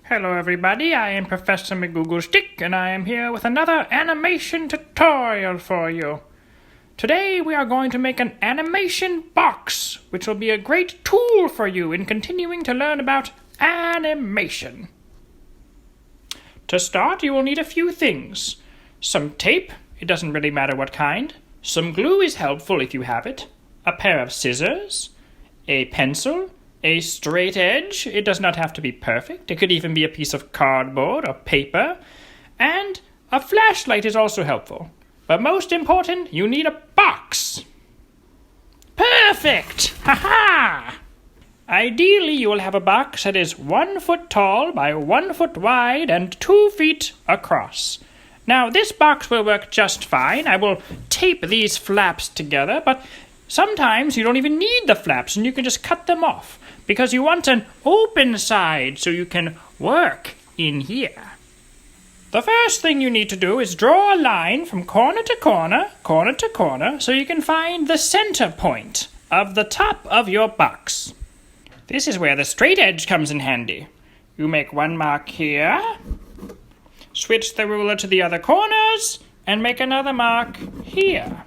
Hello everybody, I am Professor McGoogalshtick and I am here with another animation tutorial for you. Today we are going to make an animation box, which will be a great tool for you in continuing to learn about animation. To start, you will need a few things. Some tape, it doesn't really matter what kind. Some glue is helpful if you have it. A pair of scissors. A pencil. A straight edge, it does not have to be perfect. It could even be a piece of cardboard or paper. And a flashlight is also helpful. But most important, you need a box. Perfect! Ha-ha! Ideally, you will have a box that is 1 foot tall by 1 foot wide and 2 feet across. Now, this box will work just fine. I will tape these flaps together, but sometimes you don't even need the flaps and you can just cut them off because you want an open side so you can work in here. The first thing you need to do is draw a line from corner to corner, so you can find the center point of the top of your box. This is where the straight edge comes in handy. You make one mark here, switch the ruler to the other corners, and make another mark here.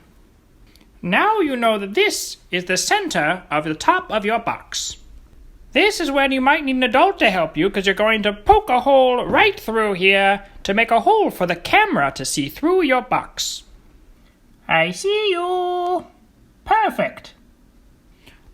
Now you know that this is the center of the top of your box. This is when you might need an adult to help you because you're going to poke a hole right through here to make a hole for the camera to see through your box. I see you. Perfect.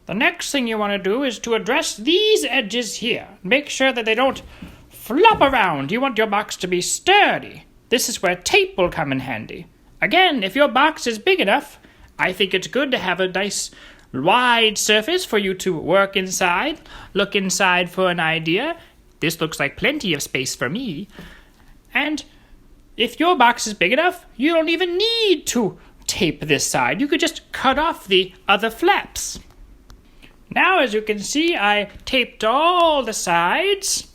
The next thing you want to do is to address these edges here. Make sure that they don't flop around. You want your box to be sturdy. This is where tape will come in handy. Again, if your box is big enough, I think it's good to have a nice wide surface for you to work inside, look inside for an idea. This looks like plenty of space for me. And if your box is big enough, you don't even need to tape this side. You could just cut off the other flaps. Now, as you can see, I taped all the sides.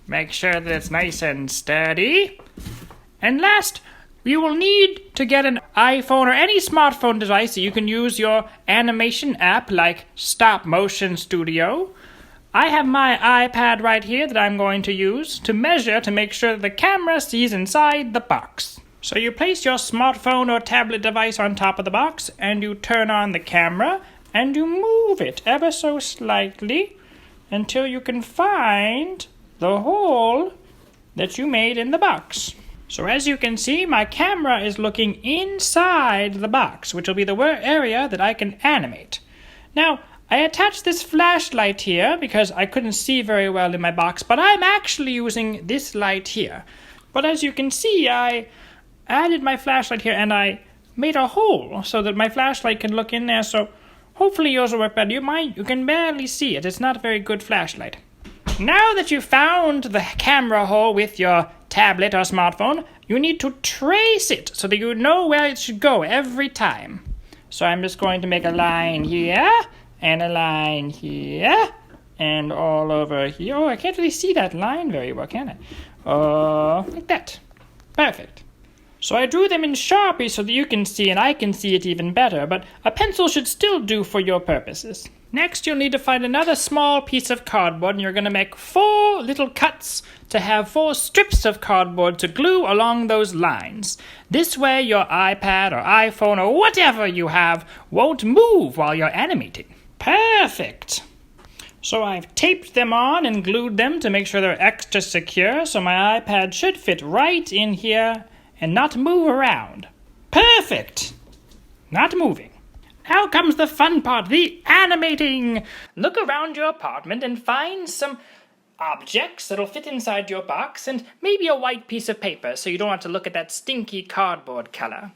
Make sure that it's nice and sturdy. And last, you will need to get an iPhone or any smartphone device that you can use your animation app like Stop Motion Studio. I have my iPad right here that I'm going to use to measure to make sure that the camera sees inside the box. So you place your smartphone or tablet device on top of the box and you turn on the camera and you move it ever so slightly until you can find the hole that you made in the box. So as you can see, my camera is looking inside the box, which will be the area that I can animate. Now, I attached this flashlight here because I couldn't see very well in my box, but I'm actually using this light here. But as you can see, I added my flashlight here and I made a hole so that my flashlight can look in there, so hopefully yours will work better. You can barely see it. It's not a very good flashlight. Now that you've found the camera hole with your tablet or smartphone, you need to trace it so that you know where it should go every time. So I'm just going to make a line here, and a line here, and all over here. Oh, I can't really see that line very well, can I? Like that. Perfect. So I drew them in Sharpie so that you can see and I can see it even better, but a pencil should still do for your purposes. Next, you'll need to find another small piece of cardboard, and you're going to make 4 little cuts to have 4 strips of cardboard to glue along those lines. This way, your iPad or iPhone or whatever you have won't move while you're animating. Perfect! So I've taped them on and glued them to make sure they're extra secure, so my iPad should fit right in here and not move around. Perfect! Not moving. Now comes the fun part, the animating. Look around your apartment and find some objects that'll fit inside your box and maybe a white piece of paper so you don't have to look at that stinky cardboard color.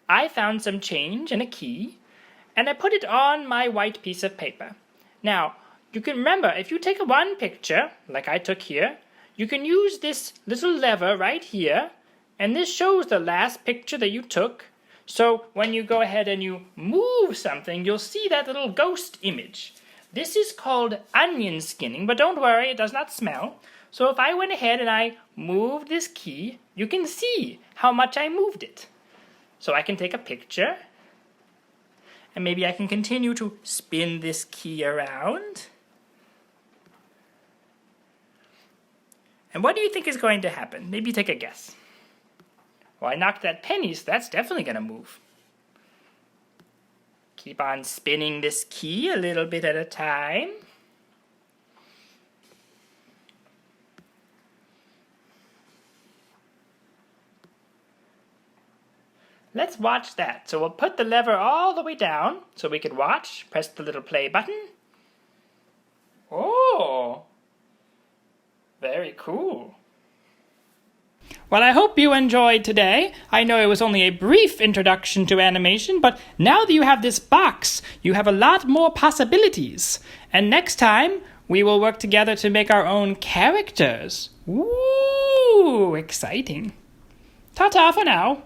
I found some change and a key, and I put it on my white piece of paper. Now, you can remember, if you take one picture, like I took here, you can use this little lever right here, and this shows the last picture that you took. So when you go ahead and you move something, you'll see that little ghost image. This is called onion skinning, but don't worry, it does not smell. So if I went ahead and I moved this key, you can see how much I moved it. So I can take a picture, and maybe I can continue to spin this key around. And what do you think is going to happen? Maybe take a guess. Well, I knocked that penny, so that's definitely going to move. Keep on spinning this key a little bit at a time. Let's watch that. So we'll put the lever all the way down so we can watch. Press the little play button. Oh, very cool. Well, I hope you enjoyed today. I know it was only a brief introduction to animation, but now that you have this box, you have a lot more possibilities. And next time, we will work together to make our own characters. Woo! Exciting. Ta-ta for now.